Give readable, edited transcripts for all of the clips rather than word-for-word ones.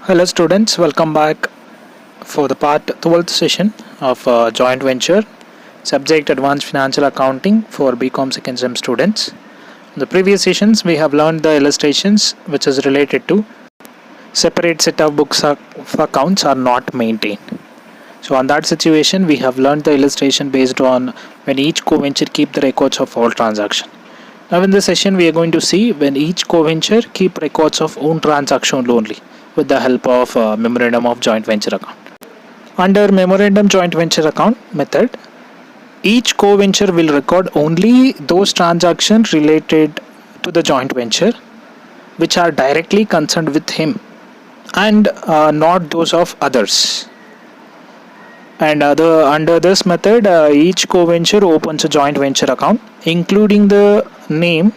Hello students, welcome back for the part 12th session of joint venture, subject advanced financial accounting for BCom second sem students. In the previous sessions we have learned the illustrations which is related to separate set of books of accounts are not maintained. So on that situation we have learned the illustration based on when each co-venture keep the records of all transactions. Now in this session we are going to see when each co-venture keep records of own transaction only with the help of memorandum of joint venture account. Under memorandum joint venture account method, each co-venture will record only those transactions related to the joint venture which are directly concerned with him and not those of others. And under this method, each co-venture opens a joint venture account including the name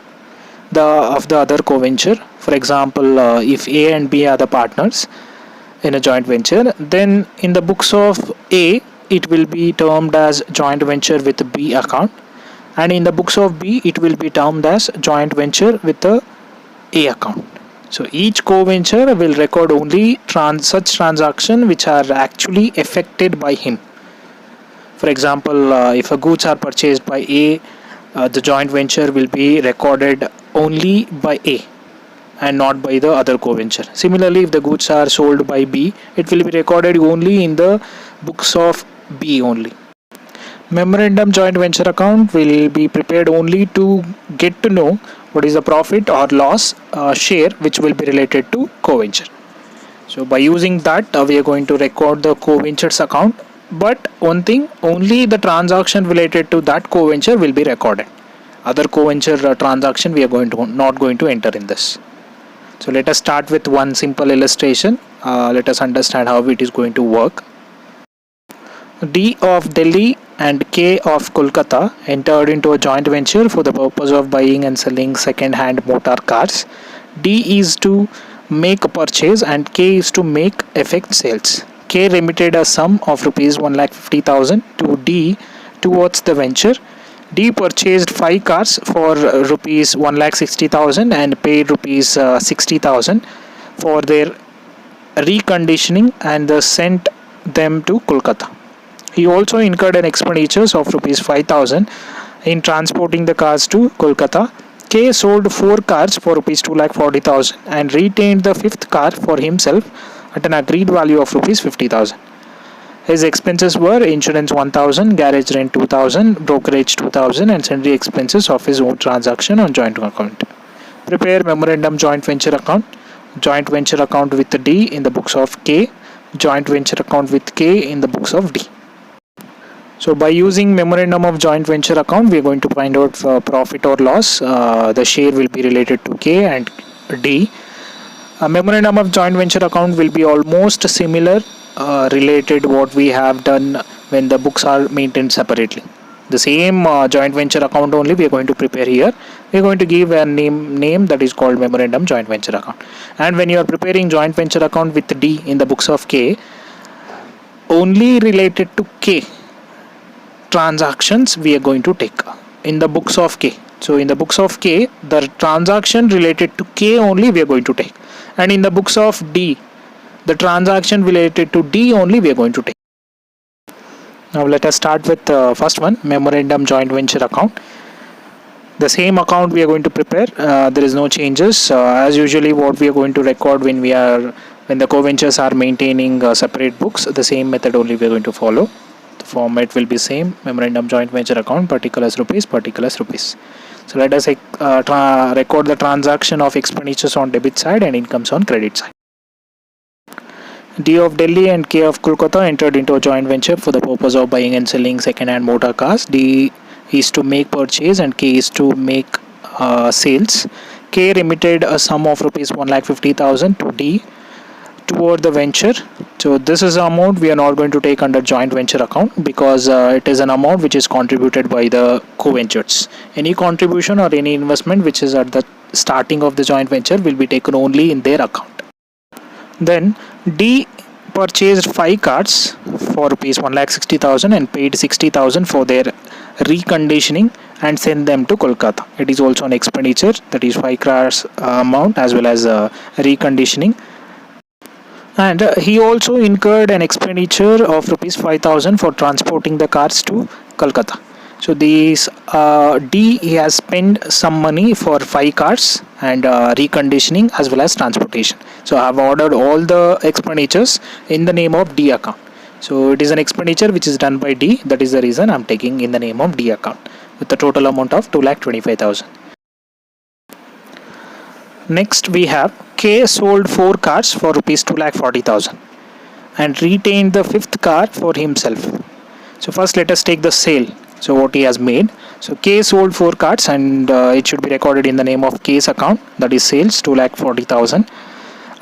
of the other co-venture. For example, if A and B are the partners in a joint venture, then in the books of A it will be termed as joint venture with B account, and in the books of B it will be termed as joint venture with the A account. So each co-venture will record only such transaction which are actually affected by him. For example, if a goods are purchased by A, the joint venture will be recorded only by A and not by the other co-venture. Similarly, if the goods are sold by B, it will be recorded only in the books of B only. Memorandum joint venture account will be prepared only to get to know what is the profit or loss share which will be related to co-venture. So by using that we are going to record the co-ventures account, but one thing, only the transaction related to that co-venture will be recorded. Other co-venture transaction we are not going to enter in this. So let us start with one simple illustration. Let us understand how it is going to work. D of Delhi and K of Kolkata entered into a joint venture for the purpose of buying and selling second-hand motor cars. D is to make a purchase and K is to make effect sales. K remitted a sum of rupees 1,50,000 to D towards the venture. D purchased 5 cars for rupees 1,60,000 and paid rupees 60,000 for their reconditioning and sent them to Kolkata. He also incurred an expenditures of rupees 5,000 in transporting the cars to Kolkata. K sold 4 cars for rupees 2,40,000 and retained the 5th car for himself at an agreed value of rupees 50,000. His expenses were insurance 1,000, garage rent 2,000, brokerage 2,000 and sundry expenses of his own transaction on joint account. Prepare memorandum joint venture account with D in the books of K, joint venture account with K in the books of D. So by using memorandum of joint venture account, we are going to find out profit or loss. The share will be related to K and D. A memorandum of joint venture account will be almost similar related what we have done when the books are maintained separately. The same joint venture account only we are going to prepare here. We are going to give a name that is called memorandum joint venture account. And when you are preparing joint venture account with D in the books of K, only related to K transactions we are going to take in the books of K. So in the books of K, the transaction related to K only we are going to take, and in the books of D, the transaction related to D only we are going to take. Now let us start with the first one, memorandum joint venture account. The same account we are going to prepare. There is no changes. As usually what we are going to record when the co-ventures are maintaining separate books, the same method only we are going to follow. The format will be same, memorandum joint venture account, particulars rupees. So let us record the transaction of expenditures on debit side and incomes on credit side. D of Delhi and K of Kolkata entered into a joint venture for the purpose of buying and selling second-hand motor cars. D is to make purchase and K is to make sales. K remitted a sum of rupees 1,50,000 to D toward the venture. So this is the amount we are not going to take under joint venture account because it is an amount which is contributed by the co-ventures. Any contribution or any investment which is at the starting of the joint venture will be taken only in their account. Then D purchased 5 cars for rupees 1,60,000 and paid 60,000 for their reconditioning and sent them to Kolkata. It is also an expenditure, that is 5 cars amount as well as reconditioning. And he also incurred an expenditure of rupees 5,000 for transporting the cars to Kolkata. So these D, he has spent some money for 5 cars and reconditioning as well as transportation. So I have ordered all the expenditures in the name of D account. So it is an expenditure which is done by D. That is the reason I am taking in the name of D account with the total amount of 2,25,000. Next we have K sold 4 cars for rupees 2,40,000 and retained the 5th car for himself. So first let us take the sale. So what he has made. So K sold 4 cars and it should be recorded in the name of K's account, that is sales 2,40,000.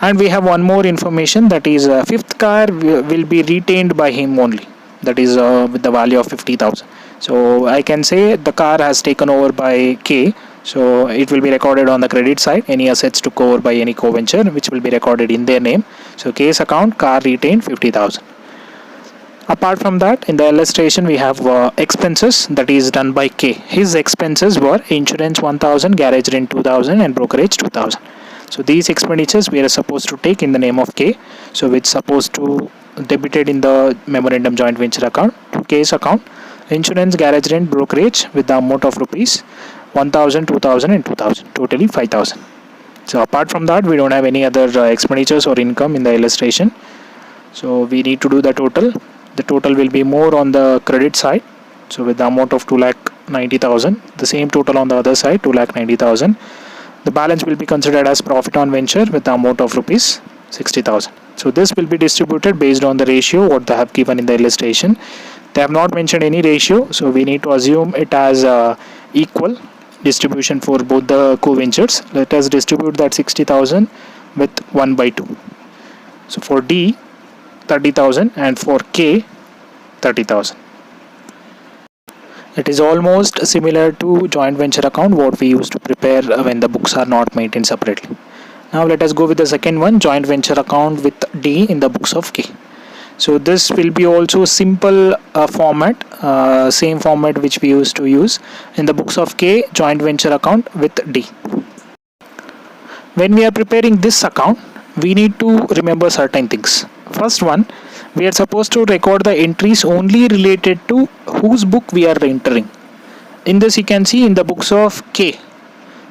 And we have one more information, that is 5th car will be retained by him only, that is with the value of 50,000. So I can say the car has taken over by K. So it will be recorded on the credit side, any assets took over by any co-venture which will be recorded in their name. So K's account, car retained 50,000. Apart from that, in the illustration we have expenses that is done by K. His expenses were insurance 1,000, garage rent 2,000 and brokerage 2,000. So these expenditures we are supposed to take in the name of K. So it's supposed to debited in the memorandum joint venture account to K's account. Insurance, garage rent, brokerage with the amount of rupees 1,000, 2,000 and 2,000, totally 5,000. So apart from that, we don't have any other expenditures or income in the illustration. So we need to do the total. The total will be more on the credit side. So with the amount of 2,90,000, the same total on the other side, 2,90,000. The balance will be considered as profit on venture with the amount of rupees 60,000. So this will be distributed based on the ratio what they have given in the illustration. They have not mentioned any ratio, so we need to assume it as equal distribution for both the co-ventures. Let us distribute that 60,000 with 1/2. So for D 30,000 and for K 30,000. It is almost similar to joint venture account what we used to prepare when the books are not maintained separately. Now let us go with the second one, joint venture account with D in the books of K. So this will be also simple format, same format which we used to use in the books of K, joint venture account with D. When we are preparing this account, we need to remember certain things. First one, we are supposed to record the entries only related to whose book we are entering. In this you can see in the books of K.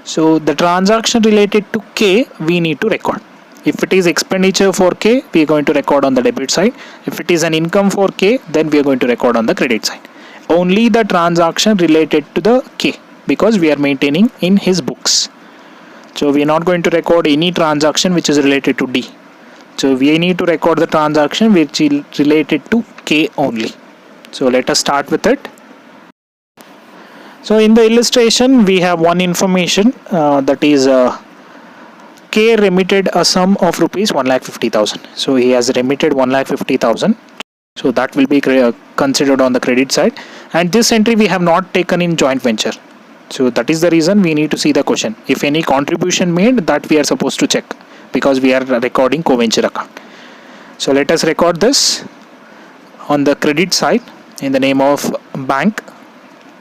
So the transaction related to K we need to record. If it is expenditure for K, we are going to record on the debit side. If it is an income for K, then we are going to record on the credit side. Only the transaction related to the K, because we are maintaining in his books. So we are not going to record any transaction which is related to D. So we need to record the transaction which is related to K only. So let us start with it. So in the illustration we have one information, that is K remitted a sum of rupees 1,50,000. So he has remitted 1,50,000. So that will be considered on the credit side. And this entry we have not taken in joint venture. So that is the reason we need to see the question. If any contribution made, that we are supposed to check, because we are recording co-venture account. So let us record this on the credit side in the name of bank,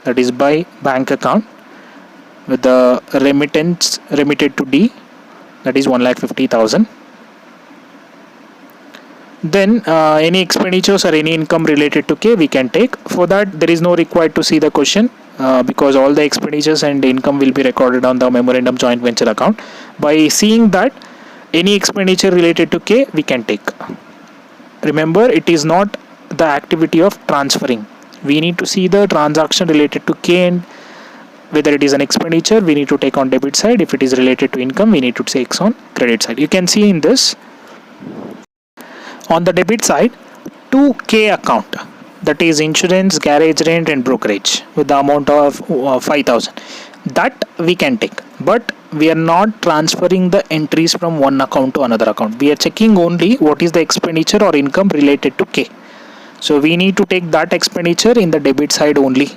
that is by bank account, with the remittance remitted to D, that is 1,50,000. Then any expenditures or any income related to K we can take. For that there is no required to see the question, because all the expenditures and income will be recorded on the memorandum joint venture account. By seeing that, any expenditure related to K we can take. Remember, it is not the activity of transferring. We need to see the transaction related to K, and whether it is an expenditure we need to take on debit side. If it is related to income we need to take on credit side. You can see in this, on the debit side, 2K account, that is insurance, garage rent and brokerage, with the amount of 5,000. That we can take, but we are not transferring the entries from one account to another account. We are checking only what is the expenditure or income related to K. So we need to take that expenditure in the debit side only,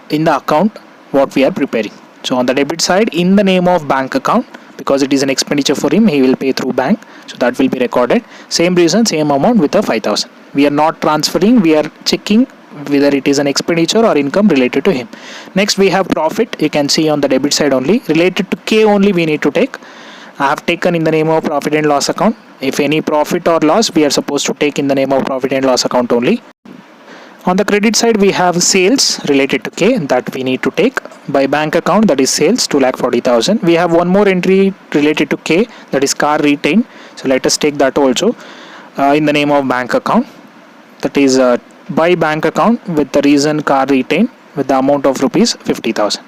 in the account what we are preparing. So on the debit side, in the name of bank account, because it is an expenditure for him, he will pay through bank, so that will be recorded. Same reason, same amount with the 5,000. We are not transferring, we are checking whether it is an expenditure or income related to him. Next we have profit. You can see on the debit side only, related to K only we need to take, I have taken in the name of profit and loss account. If any profit or loss, we are supposed to take in the name of profit and loss account only. On the credit side, we have sales related to K that we need to take. By bank account, that is sales 2,40,000. We have one more entry related to K, that is car retained. So let us take that also in the name of bank account. That is by bank account with the reason car retained with the amount of rupees 50,000.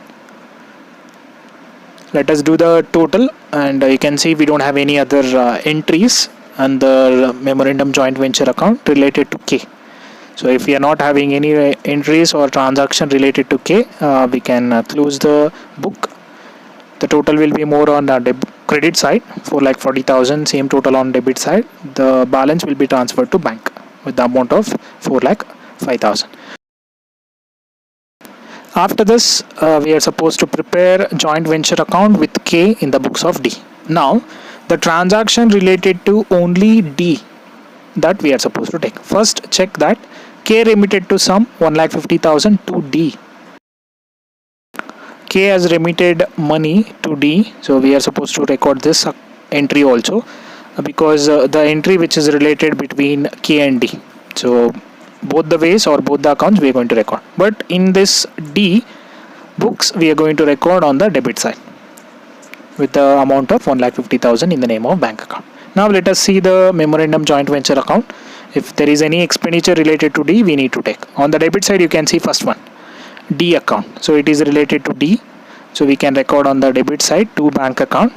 Let us do the total, and you can see we don't have any other entries under memorandum joint venture account related to K. So if we are not having any entries or transaction related to K, we can close the book. The total will be more on credit side, 4,40,000, same total on debit side. The balance will be transferred to bank with the amount of 4,05,000. After this, we are supposed to prepare joint venture account with K in the books of D. Now, the transaction related to only D that we are supposed to take. First, check that K remitted to sum 1,50,000 to D. K has remitted money to D, so we are supposed to record this entry also because the entry which is related between K and D. So both the ways or both the accounts we are going to record, but in this D books we are going to record on the debit side with the amount of 1,50,000 in the name of bank account. Now let us see the memorandum joint venture account. If there is any expenditure related to D, we need to take. On the debit side, you can see first one, D account. So it is related to D, so we can record on the debit side to bank account.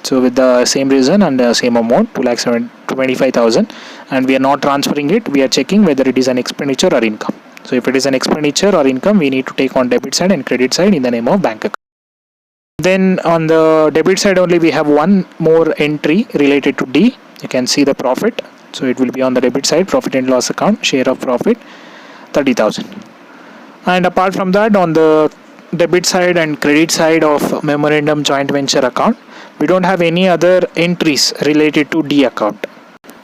So with the same reason and the same amount, 2,25,000, and we are not transferring it, we are checking whether it is an expenditure or income. So if it is an expenditure or income, we need to take on debit side and credit side in the name of bank account. Then on the debit side only, we have one more entry related to D. You can see the profit. So it will be on the debit side, profit and loss account, share of profit 30,000. And apart from that, on the debit side and credit side of memorandum joint venture account, we don't have any other entries related to D account.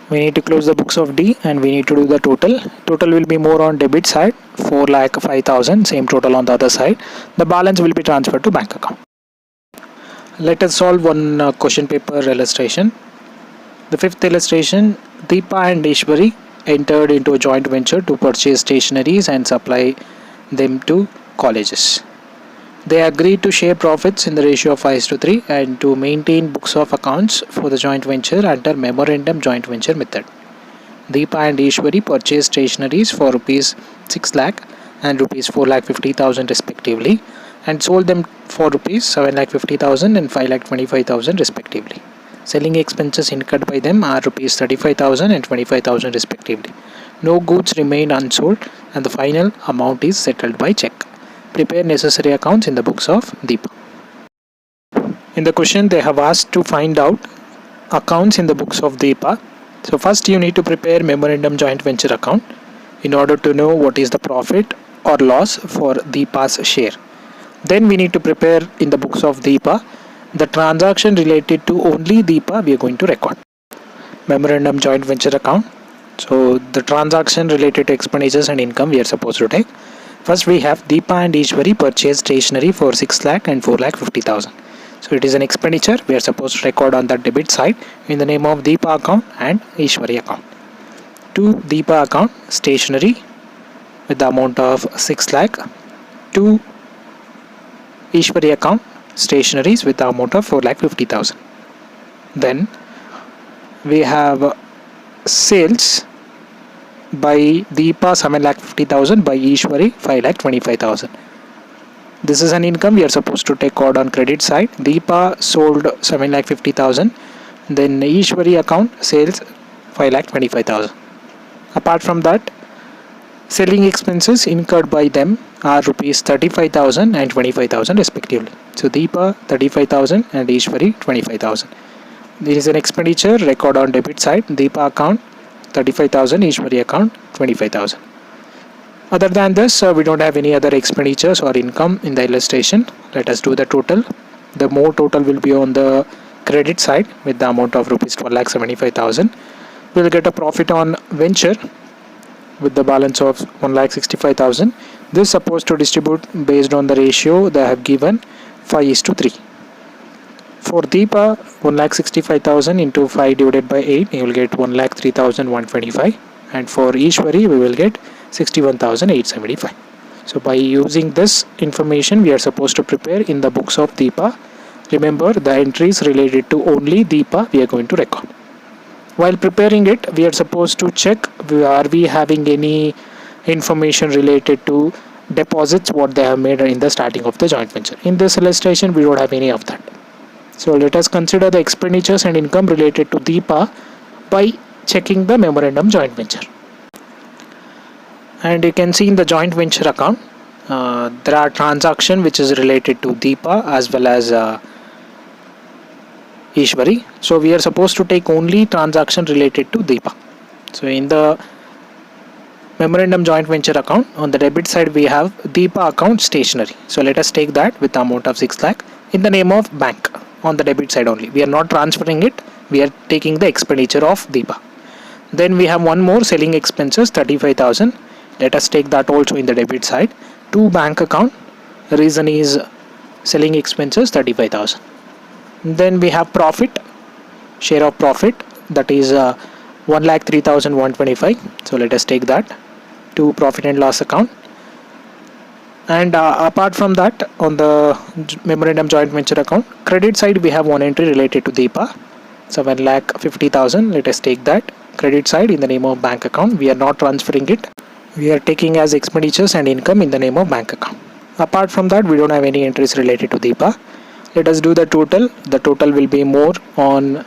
We need to close the books of D and we need to do the total. Total will be more on debit side, 4,05,000, same total on the other side. The balance will be transferred to bank account. Let us solve one question paper illustration. The fifth illustration, Deepa and Ishwari entered into a joint venture to purchase stationeries and supply them to colleges. They agreed to share profits in the ratio of 5:3 and to maintain books of accounts for the joint venture under memorandum joint venture method. Deepa and Ishwari purchased stationeries for rupees 6 lakh and rupees 4,50,000 respectively and sold them for rupees 7,50,000 and 5,25,000 respectively. Selling expenses incurred by them are rupees 35,000 and 25,000 respectively. No goods remain unsold and the final amount is settled by check. Prepare necessary accounts in the books of Deepa. In the question, they have asked to find out accounts in the books of Deepa. So first you need to prepare memorandum joint venture account in order to know what is the profit or loss for Deepa's share. Then we need to prepare in the books of Deepa the transaction related to only Deepa we are going to record. Memorandum joint venture account. So the transaction related to expenditures and income we are supposed to take. First we have Deepa and Ishwari purchased stationery for 6 lakh and 4,50,000. So it is an expenditure we are supposed to record on the debit side in the name of Deepa account and Ishwari account. To Deepa account, stationery with the amount of 6 lakh. To Ishwari account, stationeries with the amount of 4,50,000. Then we have sales by Deepa 7,50,000, by Ishwari 5,25,000. This is an income we are supposed to take out on credit side. Deepa sold 7,50,000. Then Ishwari account sales 5,25,000. Apart from that, selling expenses incurred by them are rupees 35,000 and 25,000 respectively. So Deepa 35,000 and Ishwari 25,000. There is an expenditure record on debit side. Deepa account 35,000, Ishwari account 25,000. Other than this, we don't have any other expenditures or income in the illustration. Let us do the total. The more total will be on the credit side with the amount of rupees 12,75,000. We will get a profit on venture with the balance of 1,65,000. This is supposed to distribute based on the ratio they have given 5:3. for Deepa, 1,65,000 into 5 divided by 8, you will get 1,03,125. And for Ishwari, we will get 61,875. So by using this information, we are supposed to prepare in the books of Deepa. Remember, the entries related to only Deepa we are going to record. While preparing it, we are supposed to check, are we having any information related to deposits what they have made in the starting of the joint venture. In this illustration, we don't have any of that. So let us consider the expenditures and income related to Deepa by checking the memorandum joint venture. And you can see in the joint venture account, there are transactions which is related to Deepa as well as Ishwari. So we are supposed to take only transaction related to Deepa. So in the memorandum joint venture account, on the debit side we have Deepa account stationery. So let us take that with the amount of 6 lakh in the name of bank on the debit side only. We are not transferring it. We are taking the expenditure of Deepa. Then we have one more selling expenses 35,000. Let us take that also in the debit side. To bank account. The reason is selling expenses 35,000. Then we have profit, share of profit, that is 1,03,125. So let us take that to profit and loss account. And apart from that, on the memorandum joint venture account, credit side we have one entry related to Deepa, 7,50,000. Let us take that credit side in the name of bank account. We are not transferring it. We are taking as expenditures and income in the name of bank account. Apart from that, we don't have any entries related to Deepa. Let us do the total. The total will be more on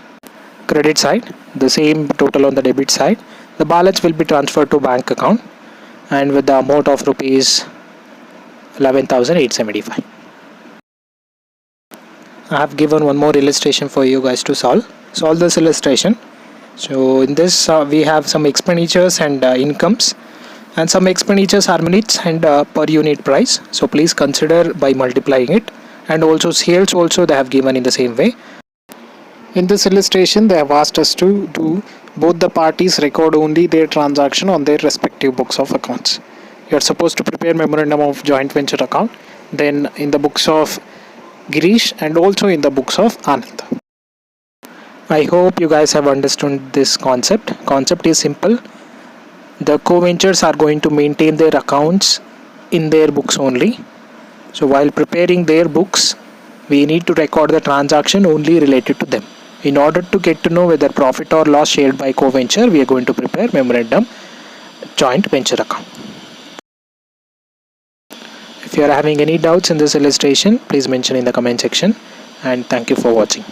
credit side, the same total on the debit side. The balance will be transferred to bank account and with the amount of rupees 11,875. I have given one more illustration for you guys to solve this illustration. So in this we have some expenditures and incomes, and some expenditures are minutes and per unit price. So please consider by multiplying it. And also sales also they have given in the same way. In this illustration, they have asked us to do both the parties record only their transaction on their respective books of accounts. You are supposed to prepare memorandum of joint venture account, then in the books of Girish and also in the books of Anand. I hope you guys have understood this concept. Concept is simple. The co-ventures are going to maintain their accounts in their books only. So while preparing their books, we need to record the transaction only related to them. In order to get to know whether profit or loss shared by co-venture, we are going to prepare memorandum joint venture account. If you are having any doubts in this illustration, please mention in the comment section, and thank you for watching.